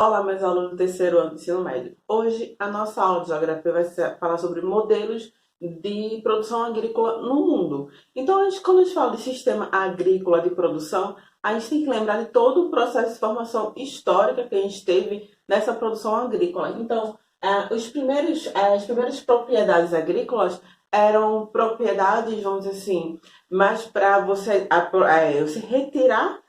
Olá, meus alunos do terceiro ano do ensino médio. Hoje, a nossa aula de geografia falar sobre modelos de produção agrícola no mundo. Então, quando a gente fala de sistema agrícola de produção, a gente tem que lembrar de todo o processo de formação histórica que a gente teve nessa produção agrícola. Então, as primeiras propriedades agrícolas eram propriedades, vamos dizer assim, mais para você retirar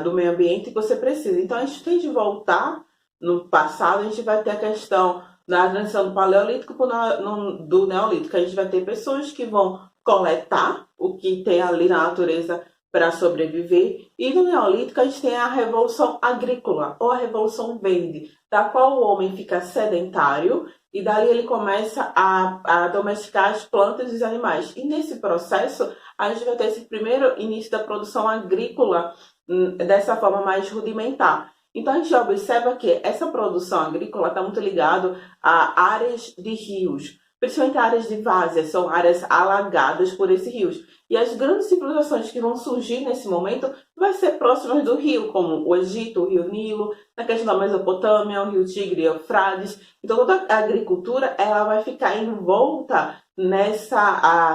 do meio ambiente que você precisa. Então, a gente tem de voltar no passado, a gente vai ter a questão da transição do Paleolítico do Neolítico. A gente vai ter pessoas que vão coletar o que tem ali na natureza para sobreviver. E no Neolítico, a gente tem a Revolução Agrícola, ou a Revolução Verde, da qual o homem fica sedentário e dali ele começa a domesticar as plantas e os animais. E nesse processo, a gente vai ter esse primeiro início da produção agrícola dessa forma mais rudimentar. Então, a gente observa que essa produção agrícola está muito ligada a áreas de rios, principalmente áreas de várzea, são áreas alagadas por esses rios. E as grandes civilizações que vão surgir nesse momento vai ser próximas do rio, como o Egito, o rio Nilo, na questão da Mesopotâmia, o rio Tigre e Eufrates. Então, toda a agricultura ela vai ficar envolta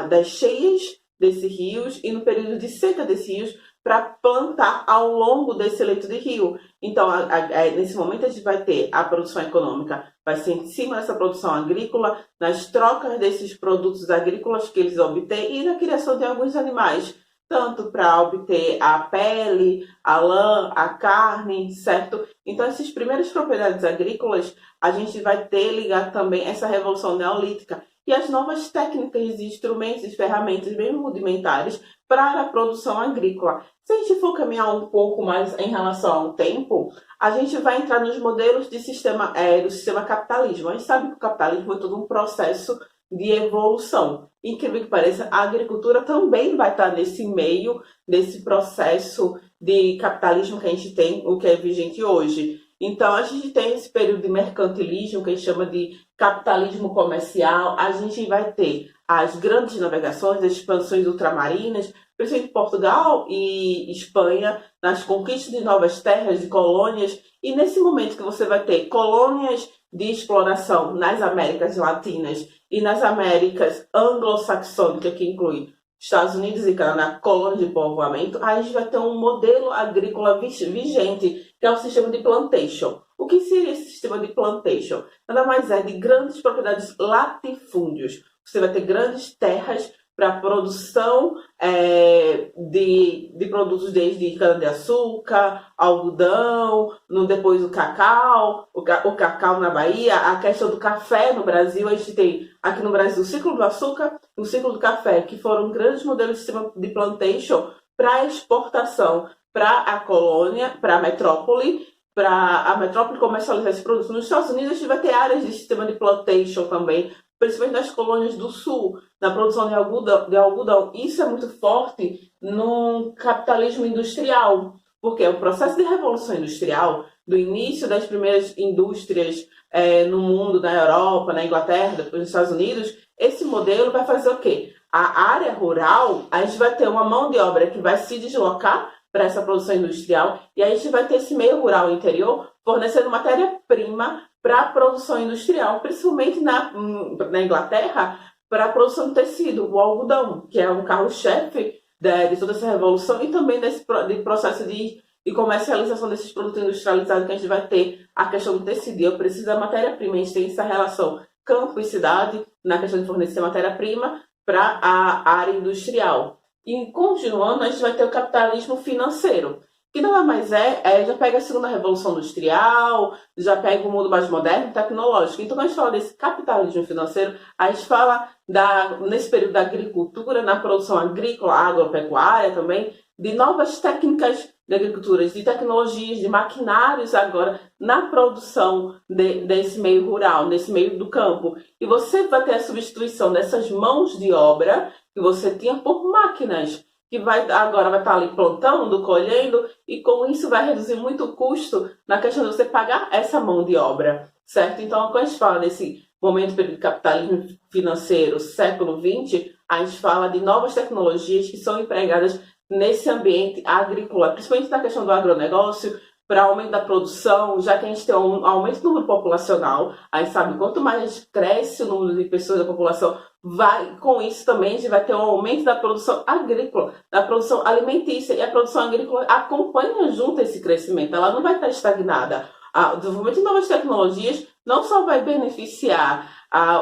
das cheias desses rios e no período de seca desses rios para plantar ao longo desse leito de rio. Então, nesse momento, a gente vai ter a produção econômica, vai ser em cima dessa produção agrícola, nas trocas desses produtos agrícolas que eles obtêm e na criação de alguns animais, tanto para obter a pele, a lã, a carne, certo? Então, essas primeiras propriedades agrícolas, a gente vai ter ligado também essa revolução neolítica e as novas técnicas de instrumentos e ferramentas bem rudimentares para a produção agrícola. Se a gente for caminhar um pouco mais em relação ao tempo, a gente vai entrar nos modelos do sistema capitalismo. A gente sabe que o capitalismo é todo um processo de evolução. Incrível que pareça, a agricultura também vai estar nesse meio, desse processo de capitalismo que a gente tem, o que é vigente hoje. Então, a gente tem esse período de mercantilismo, que a gente chama de capitalismo comercial. A gente vai ter as grandes navegações, as expansões ultramarinas, principalmente Portugal e Espanha, nas conquistas de novas terras, de colônias. E nesse momento que você vai ter colônias de exploração nas Américas Latinas e nas Américas anglo-saxônicas, que inclui Estados Unidos e Canadá, colônias de povoamento, aí a gente vai ter um modelo agrícola vigente, que é o sistema de plantation. O que seria esse sistema de plantation? Nada mais é de grandes propriedades latifúndios. Você vai ter grandes terras para a produção de produtos desde cana-de-açúcar, algodão, depois o cacau, o cacau na Bahia, a questão do café no Brasil. A gente tem aqui no Brasil o ciclo do açúcar e o ciclo do café, que foram grandes modelos de sistema de plantation para exportação para a colônia, para a metrópole comercializar esse produto. Nos Estados Unidos, a gente vai ter áreas de sistema de plantation também, principalmente nas colônias do sul, na produção de algodão. Isso é muito forte no capitalismo industrial, porque o processo de revolução industrial, do início das primeiras indústrias no mundo, na Europa, na Inglaterra, depois nos Estados Unidos, esse modelo vai fazer o quê? A área rural, a gente vai ter uma mão de obra que vai se deslocar para essa produção industrial, e a gente vai ter esse meio rural interior fornecendo matéria-prima para a produção industrial, principalmente na Inglaterra, para a produção de tecido, o algodão, que é um carro-chefe de toda essa revolução, e também desse processo de comercialização desses produtos industrializados, que a gente vai ter a questão do tecido. Eu preciso da matéria-prima, a gente tem essa relação campo e cidade na questão de fornecer matéria-prima para a área industrial. E continuando, a gente vai ter o capitalismo financeiro, que nada mais já pega a segunda revolução industrial, já pega o mundo mais moderno e tecnológico. Então, quando a gente fala desse capitalismo financeiro, a gente fala nesse período da agricultura, na produção agrícola, agropecuária também, de novas técnicas de agricultura, de tecnologias, de maquinários agora na produção desse meio rural, nesse meio do campo. E você vai ter a substituição dessas mãos de obra que você tinha por máquinas, que agora vai estar ali plantando, colhendo, e com isso vai reduzir muito o custo na questão de você pagar essa mão de obra, certo? Então, quando a gente fala desse momento de capitalismo financeiro, século XX, a gente fala de novas tecnologias que são empregadas nesse ambiente agrícola, principalmente na questão do agronegócio, para aumento da produção, já que a gente tem um aumento do número populacional, a gente sabe quanto mais a gente cresce o número de pessoas da população, com isso também a gente vai ter um aumento da produção agrícola, da produção alimentícia, e a produção agrícola acompanha junto esse crescimento, ela não vai estar estagnada. O desenvolvimento de novas tecnologias não só vai beneficiar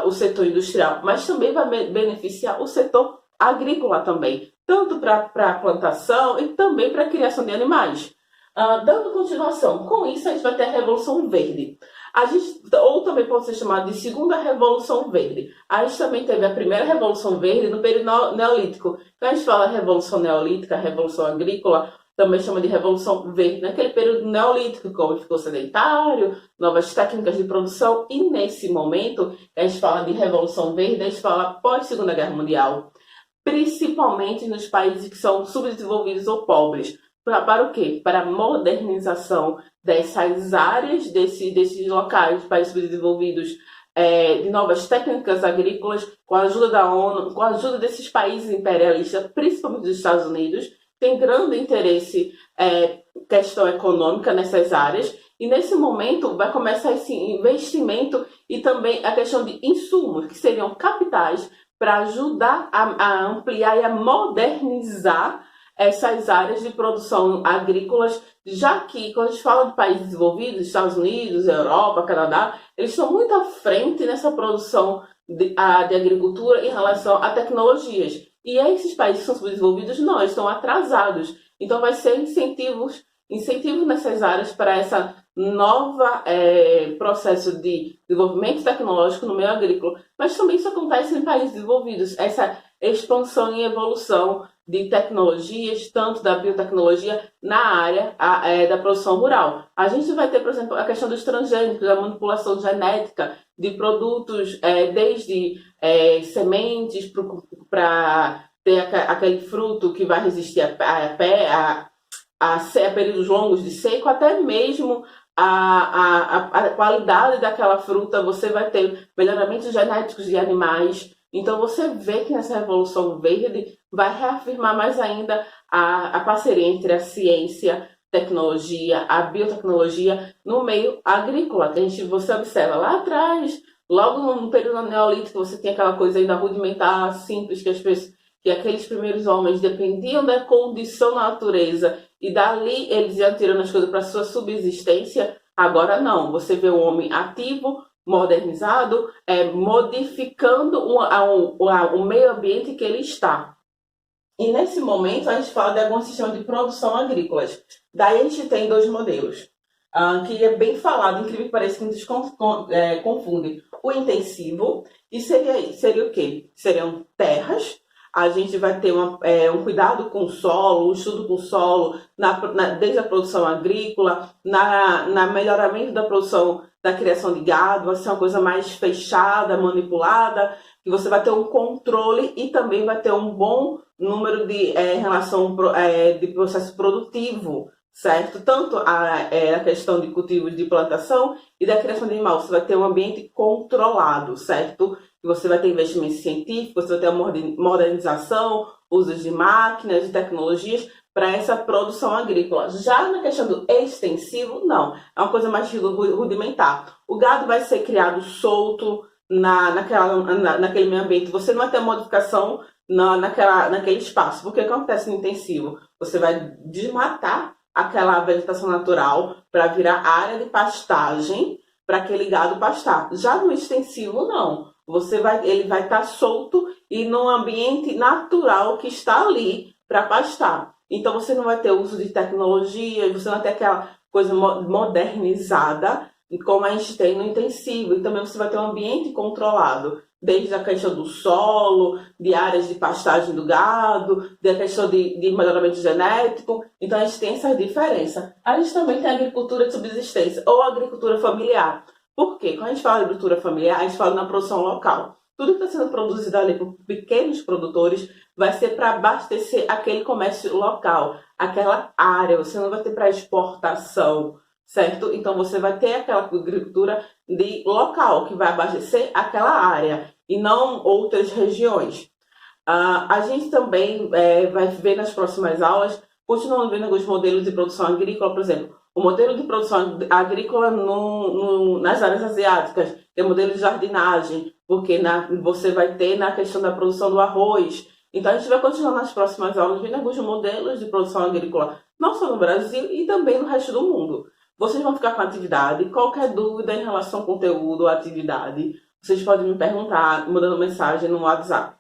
o setor industrial, mas também vai beneficiar o setor agrícola também, tanto para a plantação e também para a criação de animais. Dando continuação, com isso a gente vai ter a Revolução Verde. Ou também pode ser chamada de Segunda Revolução Verde. A gente também teve a primeira Revolução Verde no período neolítico. Quando a gente fala Revolução Neolítica, Revolução Agrícola, também chama de Revolução Verde, naquele período neolítico, como ficou sedentário, novas técnicas de produção, e nesse momento, a gente fala de Revolução Verde, a gente fala pós-Segunda Guerra Mundial, principalmente nos países que são subdesenvolvidos ou pobres. Para o quê? Para a modernização dessas áreas, desses locais, países subdesenvolvidos, de novas técnicas agrícolas, com a ajuda da ONU, com a ajuda desses países imperialistas, principalmente dos Estados Unidos, tem grande interesse, questão econômica nessas áreas, e nesse momento vai começar esse investimento e também a questão de insumos, que seriam capitais para ajudar a ampliar e a modernizar essas áreas de produção agrícolas, já que quando a gente fala de países desenvolvidos, Estados Unidos, Europa, Canadá, eles estão muito à frente nessa produção de agricultura em relação a tecnologias. E esses países que são subdesenvolvidos não, eles estão atrasados. Então vai ser incentivos nessas áreas para essa nova processo de desenvolvimento tecnológico no meio agrícola. Mas também isso acontece em países desenvolvidos, essa expansão e evolução de tecnologias, tanto da biotecnologia na área da produção rural. A gente vai ter, por exemplo, a questão dos transgênicos, a manipulação genética de produtos, desde sementes para ter aquele fruto que vai resistir a períodos longos de seco, até mesmo a qualidade daquela fruta. Você vai ter melhoramentos genéticos de animais. Então você vê que nessa Revolução Verde vai reafirmar mais ainda a parceria entre a ciência, tecnologia, a biotecnologia no meio agrícola. Você observa lá atrás, logo no período neolítico, você tem aquela coisa ainda rudimentar, simples, que aqueles primeiros homens dependiam da condição da natureza e dali eles iam tirando as coisas para sua subsistência. Agora não, você vê o homem ativo, modernizado, modificando o meio ambiente que ele está. E nesse momento a gente fala de alguns sistemas de produção agrícolas. Daí a gente tem dois modelos, que é bem falado, incrível que pareça, que muitos confundem. O intensivo, e seria o quê? Seriam terras. A gente vai ter um cuidado com o solo, um estudo com o solo, desde a produção agrícola, na melhoramento da produção, da criação de gado. Vai ser uma coisa mais fechada, manipulada, que você vai ter um controle e também vai ter um bom número de relação de processo produtivo, certo? Tanto a questão de cultivos de plantação e da criação de animal. Você vai ter um ambiente controlado, certo? Você vai ter investimento científico, você vai ter uma modernização, uso de máquinas, de tecnologias para essa produção agrícola. Já na questão do extensivo, não. É uma coisa mais rudimentar. O gado vai ser criado solto naquele meio ambiente. Você não vai ter modificação naquele espaço. Porque o que acontece no intensivo? Você vai desmatar aquela vegetação natural para virar área de pastagem para aquele gado pastar. Já no extensivo, não. Ele vai estar solto e num ambiente natural que está ali para pastar. Então você não vai ter uso de tecnologia, você não vai ter aquela coisa modernizada como a gente tem no intensivo. E também você vai ter um ambiente controlado, desde a questão do solo, de áreas de pastagem do gado, da questão de melhoramento genético. Então a gente tem essa diferença. A gente também tem a agricultura de subsistência ou agricultura familiar. Por quê? Quando a gente fala de agricultura familiar, a gente fala na produção local. Tudo que está sendo produzido ali por pequenos produtores vai ser para abastecer aquele comércio local, aquela área. Você não vai ter para exportação, certo? Então você vai ter aquela agricultura de local, que vai abastecer aquela área e não outras regiões. A gente também vai ver nas próximas aulas, continuando vendo alguns modelos de produção agrícola, por exemplo, o modelo de produção agrícola nas áreas asiáticas, tem modelo de jardinagem, porque você vai ter na questão da produção do arroz. Então a gente vai continuar nas próximas aulas vendo alguns modelos de produção agrícola, não só no Brasil e também no resto do mundo. Vocês vão ficar com a atividade. Qualquer dúvida em relação ao conteúdo ou atividade, vocês podem me perguntar mandando mensagem no WhatsApp.